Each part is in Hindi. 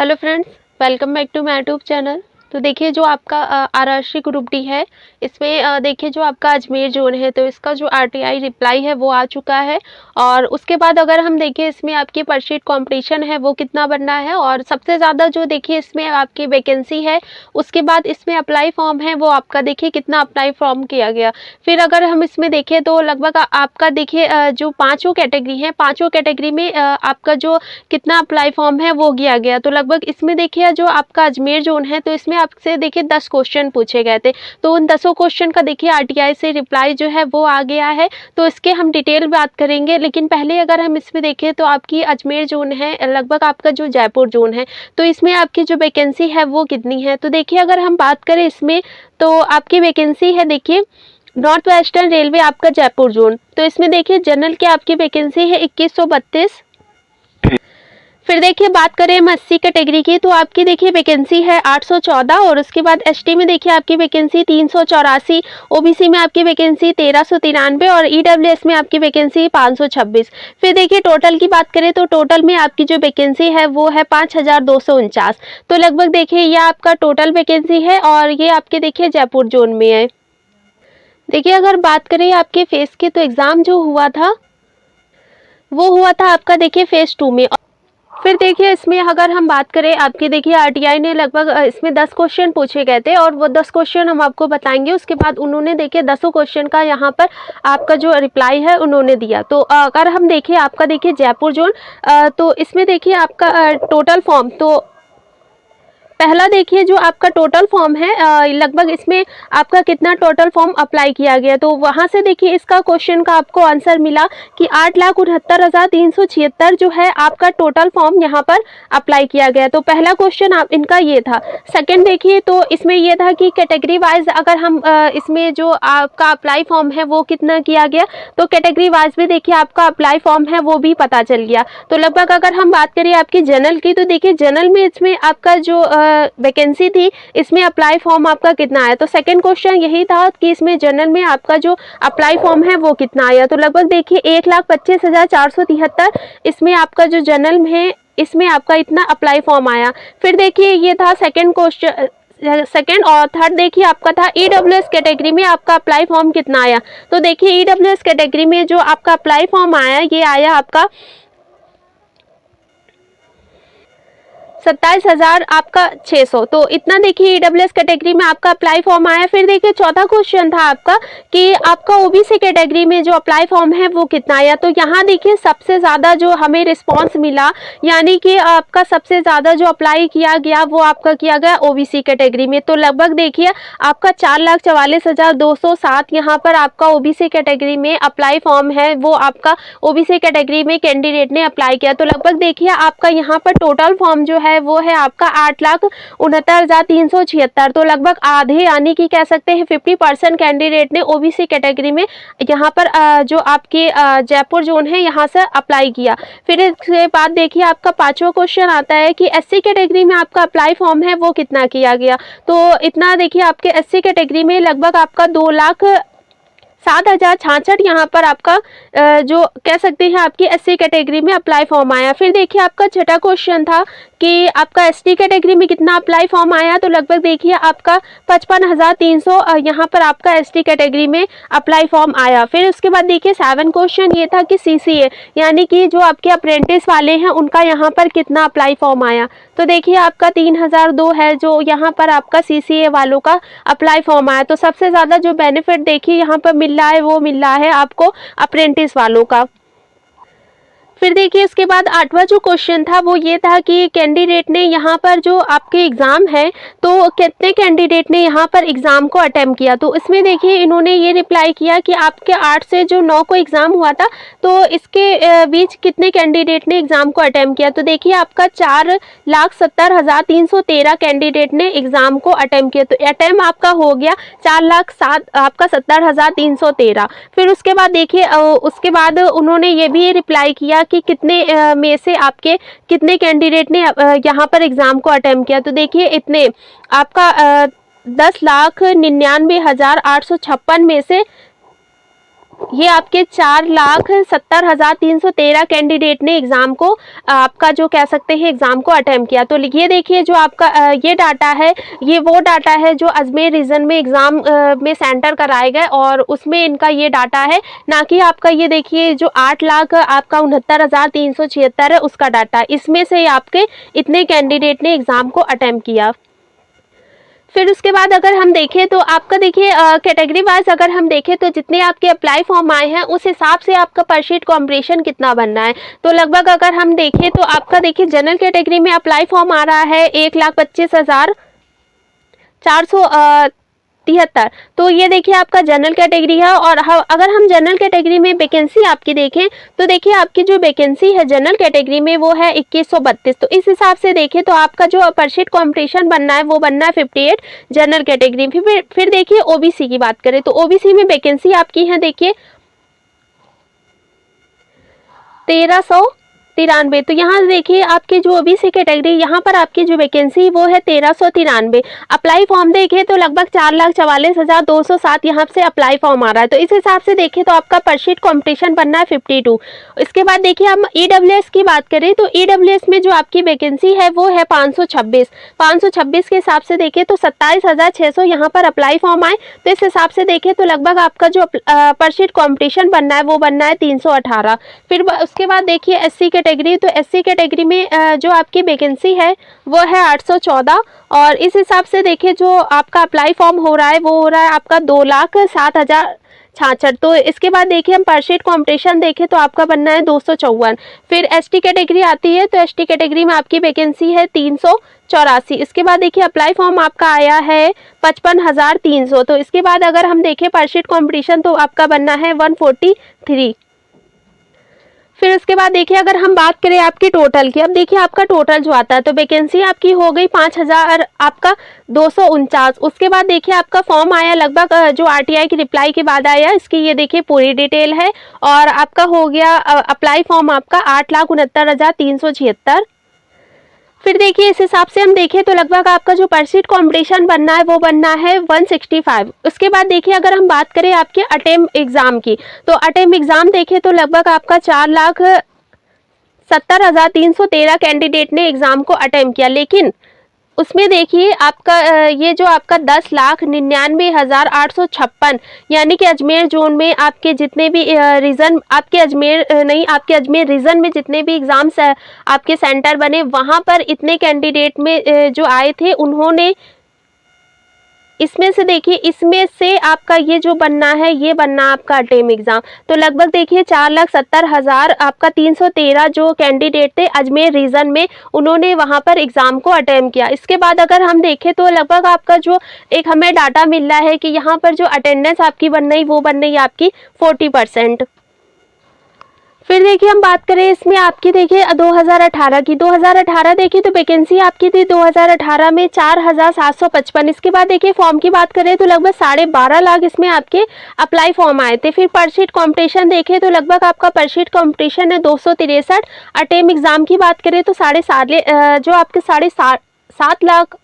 Hello friends, welcome back to my YouTube channel. तो देखिए जो आपका आरआरसी ग्रुप डी है, इसमें देखिए जो आपका अजमेर जोन है तो इसका जो आरटीआई रिप्लाई है वो आ चुका है। और उसके बाद अगर हम देखें इसमें आपकी परसीट कंपटीशन है वो कितना बनना है और सबसे ज़्यादा जो देखिए इसमें आपकी वैकेंसी है, उसके बाद इसमें अप्लाई फॉर्म है वो आपका देखिए कितना अप्लाई फॉर्म किया गया। फिर अगर हम इसमें देखें तो लगभग आपका देखिए जो पाँचों कैटेगरी हैं, पाँचों कैटेगरी में आपका जो कितना अप्लाई फॉर्म है वो किया गया। तो लगभग इसमें देखिए जो आपका अजमेर जोन है तो इसमें आपसे देखिए 10 क्वेश्चन पूछे गए थे। तो उन 10 क्वेश्चन का देखिए आरटीआई से रिप्लाई जो है वो आ गया है। तो इसके हम डिटेल बात करेंगे, लेकिन पहले अगर हम इसमें देखें तो आपकी अजमेर जोन है, लगभग आपका जो जयपुर जोन है तो इसमें आपकी जो वैकेंसी है वो कितनी है। तो देखिए अगर हम बात करें इसमें तो आपकी वैकेंसी है देखिए नॉर्थ वेस्टर्न रेलवे आपका जयपुर जोन। तो इसमें देखिए जनरल की आपकी वैकेंसी है 2132। फिर देखिए बात करें हम एससी कैटेगरी की तो आपकी देखिए वैकेंसी है 814। और उसके बाद एसटी में देखिए आपकी वैकेंसी 384, ओबीसी में आपकी वैकेंसी 1393 और ईडब्ल्यूएस में आपकी वैकेंसी 526। फिर देखिए टोटल की बात करें तो टोटल में आपकी जो वैकेंसी है वो है 5249। तो लगभग देखिए यह आपका टोटल वैकेंसी है और ये आपके देखिए जयपुर जोन में है। देखिए अगर बात करें आपके फेस की तो एग्ज़ाम जो हुआ था वो हुआ था आपका देखिए फेज़ 2 में। फिर देखिए इसमें अगर हम बात करें आपकी देखिए आरटीआई ने लगभग इसमें 10 क्वेश्चन पूछे गए थे और वो 10 क्वेश्चन हम आपको बताएंगे। उसके बाद उन्होंने देखिए 10 क्वेश्चन का यहाँ पर आपका जो रिप्लाई है उन्होंने दिया। तो अगर हम देखिए आपका देखिए जयपुर जोन, तो इसमें देखिए आपका टोटल फॉर्म तो पहला देखिए जो आपका टोटल फॉर्म है लगभग इसमें आपका कितना टोटल फॉर्म अप्लाई किया गया। तो वहाँ से देखिए इसका क्वेश्चन का आपको आंसर मिला कि 8,69,376 जो है आपका टोटल फॉर्म यहाँ पर अप्लाई किया गया। तो पहला क्वेश्चन आप इनका ये था। सेकंड देखिए तो इसमें ये था कि कैटेगरी वाइज अगर हम इसमें जो आपका अप्लाई फॉर्म है वो कितना किया गया, तो कैटेगरी वाइज भी देखिए आपका अप्लाई फॉर्म है वो भी पता चल गया। तो लगभग अगर हम बात करें आपकी जनरल की तो देखिए जनरल में इसमें आपका जो वैकेंसी थी इसमें अप्लाई फॉर्म आपका कितना आया। तो सेकंड क्वेश्चन यही था कि इसमें जनरल में आपका जो अप्लाई फॉर्म है वो कितना आया। तो लगभग देखिए 1,25,473 इसमें आपका जो जनरल में है इसमें आपका इतना अप्लाई फॉर्म आया। फिर देखिए ये था सेकंड क्वेश्चन। सेकेंड और थर्ड देखिए आपका था ईडब्ल्यूएस कैटेगरी में आपका अप्लाई फॉर्म कितना आया। तो देखिए ईडब्ल्यूएस कैटेगरी में जो आपका अप्लाई फॉर्म आया ये आया आपका 27,000 आपका 600। तो इतना देखिए ईडब्ल्यूएस कैटेगरी में आपका अप्लाई फॉर्म आया। फिर देखिए चौथा क्वेश्चन था आपका कि आपका ओबीसी कैटेगरी में जो अप्लाई फॉर्म है वो कितना आया। तो यहाँ देखिए सबसे ज़्यादा जो हमें रिस्पांस मिला, यानी कि आपका सबसे ज़्यादा जो अप्लाई किया गया वो आपका किया गया ओबीसी कैटेगरी में। तो लगभग देखिए आपका 4,44,207 यहाँ पर आपका ओबीसी कैटेगरी में अप्लाई फॉर्म है वो आपका ओबीसी कैटेगरी में कैंडिडेट ने अप्लाई किया। तो लगभग देखिए आपका यहाँ पर टोटल फॉर्म जो है वो है आपका 8,69,376। तो लगभग आधे यानी कि कह सकते हैं 50% कैंडिडेट ने ओबीसी कैटेगरी में यहाँ पर जो आपके जयपुर जोन है यहाँ से अप्लाई किया। फिर इसके बाद देखिए आपका पांचवा क्वेश्चन आता है कि एससी कैटेगरी में आपका अप्लाई फॉर्म है वो कितना किया गया। तो इतना देखिए आपके एससी कैटेगरी में लगभग आपका 2,07,066 यहाँ पर आपका जो कह सकते हैं आपकी एससी कैटेगरी में अप्लाई फॉर्म आया। फिर देखिए आपका छठा क्वेश्चन था कि आपका एसटी कैटेगरी में कितना अप्लाई फॉर्म आया। तो लगभग देखिए आपका 55,300 यहाँ पर आपका एसटी कैटेगरी में अप्लाई फॉर्म आया। फिर उसके बाद देखिए 7 क्वेश्चन ये था कि सीसीए यानी कि जो आपके अप्रेंटिस वाले हैं उनका यहाँ पर कितना अप्लाई फॉर्म आया। तो देखिए आपका 3,002 है जो यहाँ पर आपका सीसीए वालों का अप्लाई फॉर्म आया। तो सबसे ज़्यादा जो बेनिफिट देखिए यहाँ पर मिल रहा है वो मिल रहा है आपको अप्रेंटिस वालों का। फिर देखिए इसके बाद 8वां जो क्वेश्चन था वो ये था कि कैंडिडेट ने यहाँ पर जो आपके एग्ज़ाम है तो कितने कैंडिडेट ने यहाँ पर एग्ज़ाम को अटेम्प्ट किया। तो इसमें देखिए इन्होंने ये रिप्लाई किया कि आपके 8 से जो 9 को एग्ज़ाम हुआ था तो इसके बीच कितने कैंडिडेट ने एग्ज़ाम को अटेम्प्ट किया। तो देखिए आपका 4,70,313 कैंडिडेट ने एग्ज़ाम को अटेम्प्ट किया। तो अटेम्प्ट आपका हो गया 4,70,313। फिर उसके बाद देखिए उसके बाद उन्होंने ये भी रिप्लाई किया कि कितने में से आपके कितने कैंडिडेट ने यहाँ पर एग्ज़ाम को अटेम्प्ट किया। तो देखिए इतने आपका 10,99,856 में से ये आपके 4,70,313 कैंडिडेट ने एग्ज़ाम को आपका जो कह सकते हैं एग्ज़ाम को अटेम्प्ट किया। तो ये देखिए जो आपका ये डाटा है, ये वो डाटा है जो अजमेर रीजन में एग्ज़ाम में सेंटर कराए गए और उसमें इनका ये डाटा है, ना कि आपका ये देखिए जो 8,00,000 आपका 69,376 है उसका डाटा। इसमें से आपके इतने कैंडिडेट ने एग्ज़ाम को अटेम्प्ट किया। फिर उसके बाद अगर हम देखें तो आपका देखिए कैटेगरी वाइज अगर हम देखें तो जितने आपके अप्लाई फॉर्म आए हैं उस हिसाब से आपका पर शीट कॉम्पिटिशन कितना बनना है। तो लगभग अगर हम देखें तो आपका देखिए जनरल कैटेगरी में अप्लाई फॉर्म आ रहा है 1,25,473। तो ये देखिए आपका जनरल कैटेगरी है। और अगर हम जनरल कैटेगरी में वैकेंसी आपकी देखें तो देखिए आपकी जो वैकेंसी है जनरल कैटेगरी में वो है 2132। तो इस हिसाब से देखें तो आपका जो पर शीट कॉम्पिटिशन बनना है वो बनना है 58 जनरल कैटेगरी। फिर देखिए ओबीसी की बात करें तो ओबीसी में वैकेंसी आपकी है देखिए 1393। तो यहाँ देखिए आपकी जो ओबीसी कैटेगरी यहाँ पर आपकी जो वैकेंसी वो है 1393। अप्लाई फॉर्म देखें तो लगभग 4,44,207 यहाँ से अप्लाई फॉर्म आ रहा है। तो इस हिसाब से देखें तो आपका पर शीट कॉम्पिटिशन बनना है 52। इसके बाद देखिए हम ईडब्ल्यूएस की बात करें तो ईडब्ल्यूएस में जो आपकी वैकेंसी है वो है 526। 526 के हिसाब से देखें तो 27,600 यहाँ पर अप्लाई फॉर्म आए। तो इस हिसाब से देखें तो लगभग आपका जो पर शीट कॉम्पिटिशन बनना है वो बनना है 318। फिर उसके बाद देखिए एससी कैटेगरी, तो एससी कैटेगरी में जो आपकी वैकेंसी है वो है 814। और इस हिसाब से देखिए जो आपका अप्लाई फॉर्म हो रहा है वो हो रहा है आपका 2,07,066। तो इसके बाद देखिए हम पर शीट कॉम्पिटिशन देखें तो आपका बनना है 254। फिर एसटी कैटेगरी आती है तो एसटी कैटेगरी में आपकी वैकेंसी है 384। इसके बाद देखिए अप्लाई फॉर्म आपका आया है 55,300। तो इसके बाद अगर हम देखें पर शीट कॉम्पिटिशन तो आपका बनना है 143। फिर उसके बाद देखिए अगर हम बात करें आपकी टोटल की, अब देखिए आपका टोटल जो आता है तो वैकेंसी आपकी हो गई 5,000 आपका 249। उसके बाद देखिए आपका फॉर्म आया लगभग जो आरटीआई की रिप्लाई के बाद आया, इसकी ये देखिए पूरी डिटेल है। और आपका हो गया अप्लाई फॉर्म आपका 8,69,376। फिर देखिए इस हिसाब से हम देखें तो लगभग आपका जो पर शीट कॉम्पिटिशन बनना है वो बनना है 165। उसके बाद देखिए अगर हम बात करें आपके अटेम्प्ट एग्ज़ाम की तो अटेम्प्ट एग्ज़ाम देखें तो लगभग आपका 4,70,313 कैंडिडेट ने एग्ज़ाम को अटेम्प्ट किया। लेकिन उसमें देखिए आपका ये जो आपका 10,99,856 यानी कि अजमेर जोन में आपके जितने भी रीजन आपके अजमेर रीजन में जितने भी एग्ज़ाम्स आपके सेंटर बने वहाँ पर इतने कैंडिडेट में जो आए थे उन्होंने इसमें से देखिए इसमें से आपका ये जो बनना है ये बनना आपका अटेम्प्ट एग्ज़ाम। तो लगभग देखिए 4,70,000 आपका 313 जो कैंडिडेट थे अजमेर रीजन में उन्होंने वहाँ पर एग्ज़ाम को अटेम्प्ट किया। इसके बाद अगर हम देखें तो लगभग आपका जो एक हमें डाटा मिल रहा है कि यहाँ पर जो अटेंडेंस आपकी बन रही वो बन रही है आपकी 40%। फिर देखिए हम बात करें इसमें आपकी देखिए 2018 की, 2018 देखिए तो वैकेंसी आपकी थी 2018 में 4,755। इसके बाद देखिए फॉर्म की बात करें तो लगभग 12.5 लाख इसमें आपके अप्लाई फॉर्म आए थे। फिर पर शीट कॉम्पिटिशन देखें तो लगभग आपका पर शीट कॉम्पिटिशन है 263। अटेम्प्ट एग्ज़ाम की बात करें तो 7.5 लाख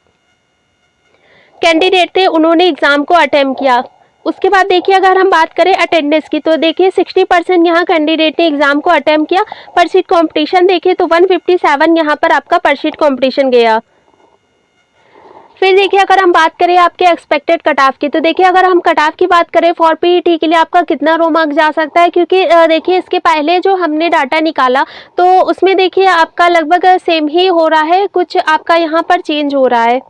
कैंडिडेट थे उन्होंने एग्ज़ाम को अटेम्प्ट किया। उसके बाद देखिए अगर हम बात करें अटेंडेंस की तो देखिए 60% यहाँ कैंडिडेट ने एग्ज़ाम को अटेम्प्ट किया। पर शीट कॉम्पिटिशन देखिए तो 157 यहाँ पर आपका पर शीट कॉम्पिटिशन गया। फिर देखिए अगर हम बात करें आपके एक्सपेक्टेड कट ऑफ की तो देखिए अगर हम कट ऑफ की बात करें फॉर पीईटी के लिए आपका कितना रो मार्क्स जा सकता है, क्योंकि देखिए इसके पहले जो हमने डाटा निकाला तो उसमें देखिए आपका लगभग सेम ही हो रहा है, कुछ आपका यहाँ पर चेंज हो रहा है।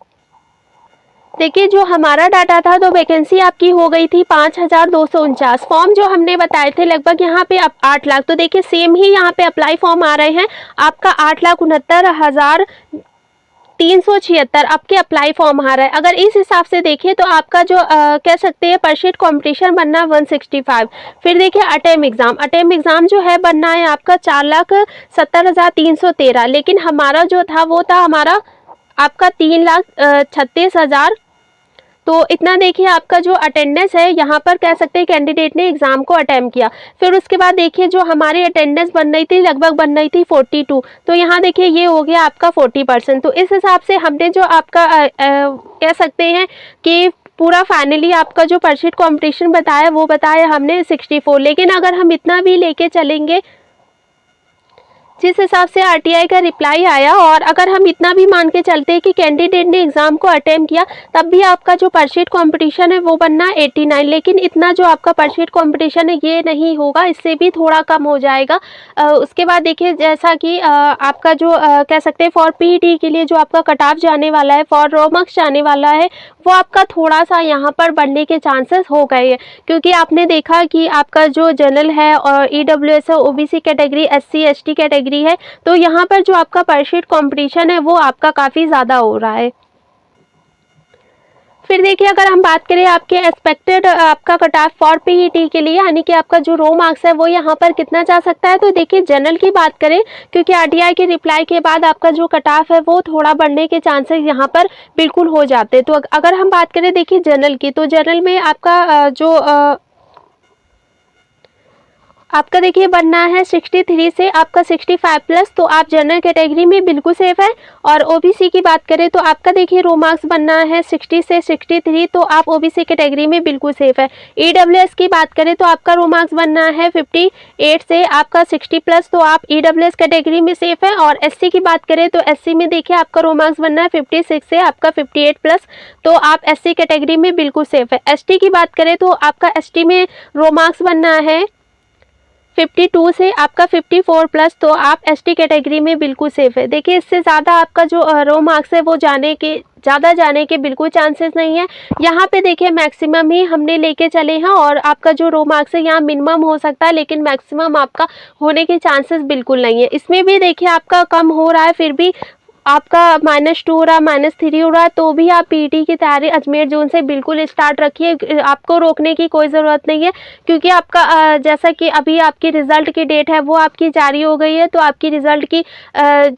देखिए जो हमारा डाटा था तो वैकेंसी आपकी हो गई थी 5,249। फॉर्म जो हमने बताए थे लगभग यहाँ पे 8 लाख। तो देखिए सेम ही यहाँ पे अप्लाई फॉर्म आ रहे हैं आपका 8,69,376 आपके अप्लाई फॉर्म आ रहा है। अगर इस हिसाब से देखें तो आपका जो कह सकते हैं पर शीट कॉम्पिटिशन बनना 165। फिर देखिए अटेम्प्ट एग्ज़ाम जो है बनना है आपका 4,70,313। लेकिन हमारा जो था वो था हमारा आपका 3,36,000। तो इतना देखिए आपका जो अटेंडेंस है यहाँ पर कह सकते हैं कैंडिडेट ने एग्ज़ाम को अटेम्प्ट किया। फिर उसके बाद देखिए जो हमारी अटेंडेंस बन रही थी लगभग बन रही थी 42। तो यहाँ देखिए ये हो गया आपका 40%। तो इस हिसाब से हमने जो आपका कह सकते हैं कि पूरा फाइनली आपका जो पर शीट कॉम्पिटिशन बताया वो बताया हमने 64। लेकिन अगर हम इतना भी लेके चलेंगे जिस हिसाब से आरटीआई का रिप्लाई आया, और अगर हम इतना भी मान के चलते हैं कि कैंडिडेट ने एग्ज़ाम को अटेम्प्ट किया, तब भी आपका जो पर शीट कॉम्पिटिशन है वो बनना 89। लेकिन इतना जो आपका पर शीट कॉम्पिटिशन है ये नहीं होगा, इससे भी थोड़ा कम हो जाएगा। उसके बाद देखिए जैसा कि आपका जो कह सकते हैं फॉर पीईटी के लिए जो आपका कट ऑफ जाने वाला है, फॉर रो मार्क्स जाने वाला है, वो आपका थोड़ा सा यहाँ पर बढ़ने के चांसेस हो गए हैं। क्योंकि आपने देखा कि आपका जो जनरल है और ईडब्ल्यूएस है, OBC category, SC ST category है, तो यहाँ पर जो आपका पर शीट कॉम्पिटिशन है वो आपका काफ़ी ज़्यादा हो रहा है। फिर देखिए अगर हम बात करें आपके एक्सपेक्टेड आपका कट ऑफ फॉर पीईटी के लिए, यानी कि आपका जो रो मार्क्स है वो यहाँ पर कितना जा सकता है, तो देखिए जनरल की बात करें, क्योंकि आरटीआई के रिप्लाई के बाद आपका जो कट ऑफ है वो थोड़ा बढ़ने के चांसेस यहाँ पर बिल्कुल हो जाते हैं। तो अगर हम बात करें देखिए जनरल की, तो जनरल में आपका देखिए बनना है 63 से आपका 65 प्लस, तो आप जनरल कैटेगरी में बिल्कुल सेफ है। और ओबीसी की बात करें तो आपका देखिए रो मार्क्स बनना है 60 से 63, तो आप ओबीसी कैटेगरी में बिल्कुल सेफ है। ईडब्ल्यूएस की बात करें तो आपका रो मार्क्स बनना है 58 से आपका 60 प्लस, तो आप ईडब्ल्यूएस कैटेगरी में सेफ है। और एससी की बात करें तो एससी में देखिए आपका रो मार्क्स बनना है 56 से आपका 58 प्लस, तो आप एससी कैटेगरी में बिल्कुल सेफ है। एसटी की बात करें तो आपका एसटी में रो मार्क्स बनना है 52 से आपका 54 प्लस, तो आप एसटी कैटेगरी में बिल्कुल सेफ है। देखिए इससे ज़्यादा आपका जो रो मार्क्स है वो ज़्यादा जाने के बिल्कुल चांसेस नहीं है। यहाँ पे देखिए मैक्सिमम ही हमने लेके चले हैं, और आपका जो रो मार्क्स है यहाँ मिनिमम हो सकता है, लेकिन मैक्सिमम आपका होने के चांसेस बिल्कुल नहीं है। इसमें भी देखिए आपका कम हो रहा है, फिर भी आपका -2 हो रहा है, -3 हो रहा है, तो भी आप पीईटी की तैयारी अजमेर जोन से बिल्कुल स्टार्ट रखिए। आपको रोकने की कोई ज़रूरत नहीं है, क्योंकि आपका जैसा कि अभी आपकी रिज़ल्ट की डेट है वो आपकी जारी हो गई है, तो आपकी रिज़ल्ट की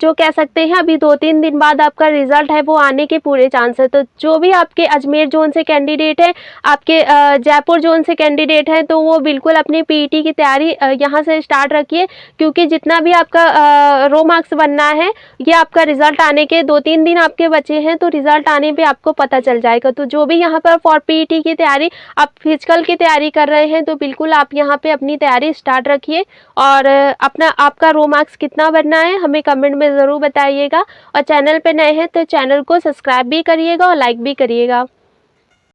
जो कह सकते हैं अभी 2-3 दिन बाद आपका रिज़ल्ट है वो आने के पूरे चांस है। तो जो भी आपके अजमेर जोन से कैंडिडेट है, आपके जयपुर जोन से कैंडिडेट हैं, तो वो बिल्कुल अपनी पीईटी की तैयारी यहाँ से स्टार्ट रखिए, क्योंकि जितना भी आपका रो मार्क्स बनना है, ये आपका रिज़ल्ट आने के 2-3 दिन आपके बचे हैं, तो रिजल्ट आने पे आपको पता चल जाएगा। तो जो भी यहाँ पर फॉर पीईटी की तैयारी, आप फिजिकल की तैयारी कर रहे हैं, तो बिल्कुल आप यहाँ पे अपनी तैयारी स्टार्ट रखिए। और आपका रो मार्क्स कितना बनना है हमें कमेंट में ज़रूर बताइएगा। और चैनल पे नए हैं तो चैनल को सब्सक्राइब भी करिएगा और लाइक भी करिएगा।